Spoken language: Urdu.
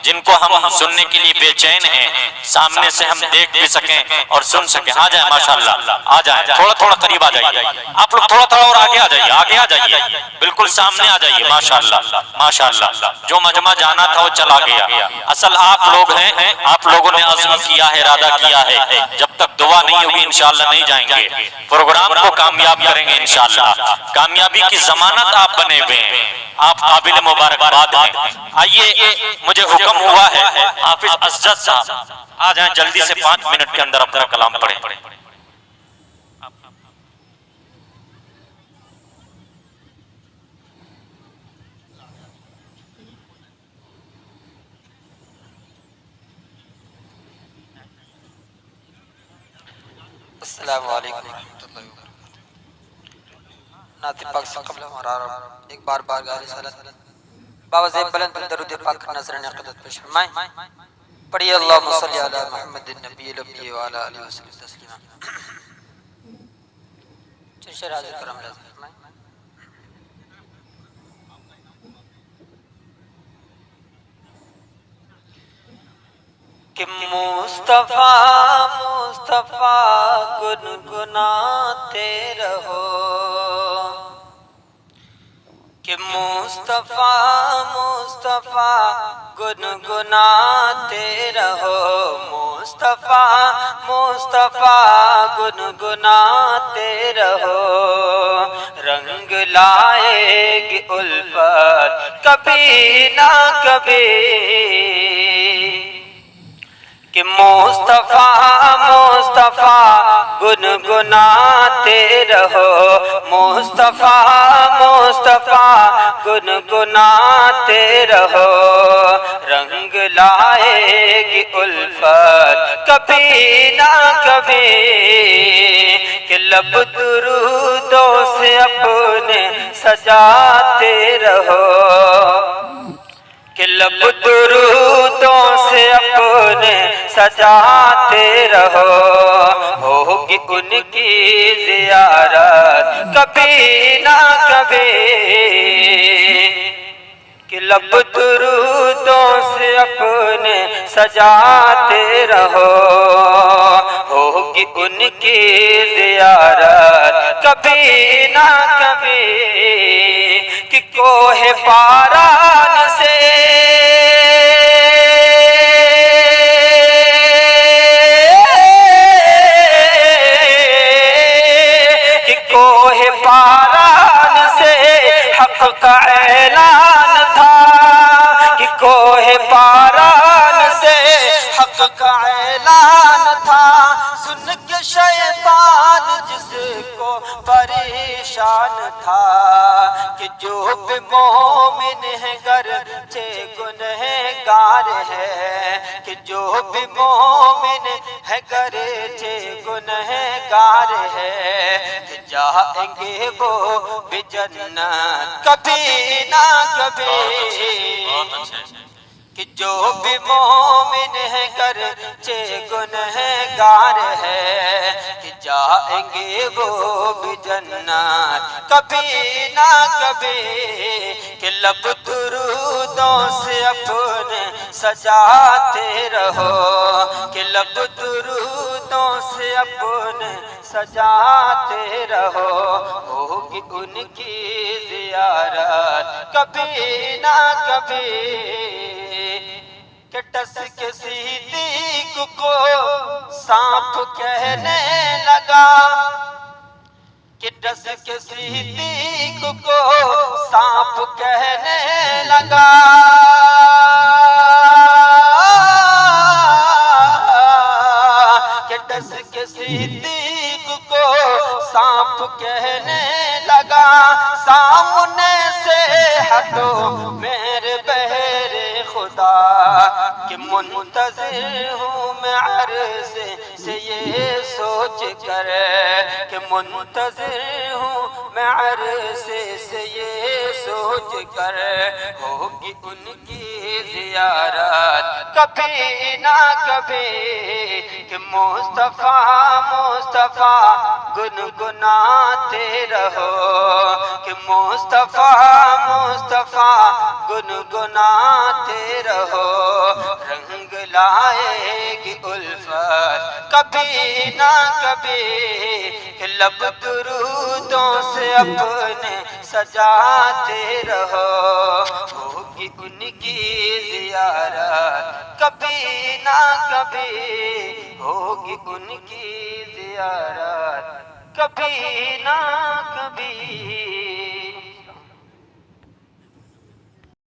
جن کو ہم سننے کے لیے بے چین ہیں، سامنے سے ہم دیکھ بھی سکیں اور سن سکیں. آ جائیں ماشاءاللہ، آ جائیں، تھوڑا تھوڑا قریب آ جائیے. آپ لوگ تھوڑا تھوڑا اور آگے آ جائیے، آگے آ جائیے، بالکل سامنے آ جائیے. ماشاءاللہ ماشاءاللہ، جو مجمع جانا تھا وہ چلا گیا. اصل آپ لوگ ہیں، آپ لوگوں نے عزم کیا ہے، ارادہ کیا ہے. جب تک دعا نہیں ہوگی انشاءاللہ نہیں جائیں گے. پروگرام کو کامیاب کریں گے انشاءاللہ. کامیابی کی ضمانت آپ بنے ہوئے ہیں، آپ قابل مبارکباد ہیں. آئیے، مجھے حکم ہوا ہے حافظ اسجد صاحب آ جائیں جلدی سے 5 منٹ کے اندر اپنا کلام پڑھیں. السلام علیکم ورحمۃ اللہ وبرکاتہ. نعت پاک سے قبل ہمارا ایک بار بارگاہ رسالت باوضع بلند درود پاک نظرانِ عقیدت پیش فرمائیں. پڑھیے اللہم صلی علی محمد النبی الامی وعلی آلہ وسلم تسلیما. چشر حاضر کرم لازم فرمائیں. کہ مصطفیٰ مصطفیٰ گنگناتے رہو، کہ مصطفیٰ مصطفیٰ گنگناتے رہو، مصطفیٰ مصطفیٰ گنگناتے رہو. رنگ لائے گی الفت کبھی نہ کبھی، کہ مصطفیٰ مصطفیٰ گنگناتے رہو، مصطفیٰ مصطفیٰ گنگناتے رہو. رنگ لائے گی الفت کبھی نہ کبھی، کہ لب درودوں سے اپنے سجاتے رہو، کہ لب درودوں سے اپنے سجاتے رہو. ہوگی ان کی زیارت کبھی نہ کبھی، کہ لب درودوں سے اپنے سجاتے رہو. ہوگی ان کی زیارت کبھی نہ کبھی، کہ کوہ پاران سے کوہ پاران سے حق کا اعلان تھا، کہ کوہ پاران سے حق کا اعلان تھا. سن کے شیطان جس کو پریشان تھا، کہ جو بھی مومن ہے گرچہ گنہگار ہے، کہ جو بھی مومن ہے گرچہ گنہگار ہے، کہ جائیں گے وہ بھی جنت کبھی نہ کبھی. کہ جو بھی مومن ہے گرچہ گنہگار ہے، کہ جائیں گے وہ بھی جنت کبھی نہ کبھی. کہ لب درودوں سے اپنے سجاتے رہو، کہ لب درودوں سے اپنے سجاتے رہو. ہوگی ان کی زیارت کبھی نہ کبھی، کہ ٹس کے صدیق کو سانپ کہنے لگا، کہ ٹس کے صدیق کو سانپ کہنے لگا. کہ ٹس کے صدیق کو سانپ کہنے لگا. سامنے سے ہٹو میرے بہر خدا، کہ منتظر ہوں میں عرض سے یہ سوچ کر، کہ منتظر ہوں میں عرض سے یہ سوچ کر. ہوگی ان کی زیارت کبھی نہ کبھی، کہ مصطفیٰ مصطفیٰ گنگناتے رہو، کہ مصطفیٰ مصطفیٰ گنگناتے رہو. دلائے گی الفت کبھی نہ کبھی کہ لب درودوں سے اپنے سجاتے رہو ہوگی ان کی زیارت کبھی نہ کبھی ہوگی ان کی زیارت کبھی نہ کبھی